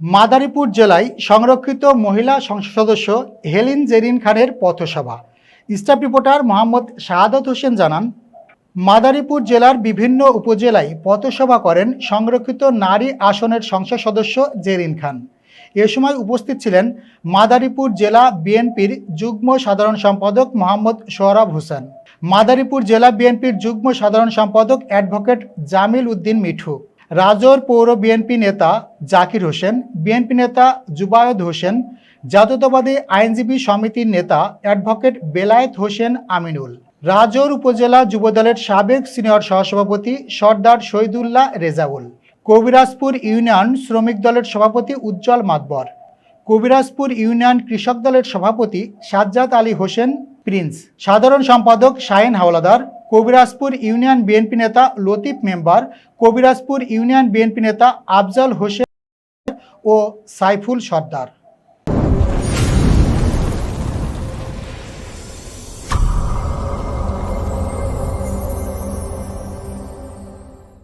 মাদারীপুর জেলায় সংরক্ষিত মহিলা সংসদ সদস্য হেলিন জেরিন খানের পথসভা। স্টাফ রিপোর্টার মোহাম্মদ শাহাদাত হোসেন জানান, মাদারীপুর জেলার বিভিন্ন উপজেলায় পথসভা করেন সংরক্ষিত নারী আসনের সংসদ সদস্য জেরিন খান। এ সময় উপস্থিত ছিলেন মাদারীপুর জেলা বিএনপির যুগ্ম সাধারণ সম্পাদক মোহাম্মদ সোহরাব হোসেন, মাদারীপুর জেলা বিএনপির যুগ্ম সাধারণ সম্পাদক অ্যাডভোকেট জামিল উদ্দিন মিঠু, রাজৌর পৌর বিএনপি নেতা জাকির হোসেন, বিএনপি নেতা জুবায়েদ হোসেন, জাতীয়তাবাদী আইনজীবী সমিতির নেতা অ্যাডভোকেট বেলায়েত হোসেন আমিনুল, রাজৌর উপজেলা যুবদলের সাবেক সিনিয়র সহসভাপতি সর্দার শহীদুল্লাহ রেজাউল, কবিরাজপুর ইউনিয়ন শ্রমিক দলের সভাপতি উজ্জ্বল মাতবর, কবিরাজপুর ইউনিয়ন কৃষক দলের সভাপতি সাজ্জাদ আলী হোসেন প্রিন্স, সাধারণ সম্পাদক শাহিন হাওলাদার, কবিরাজপুর ইউনিয়ন বিএনপি নেতা Latif member, Kabirajpur union BNP নেতা আফজাল হোসেন ও সাইফুল সর্দার।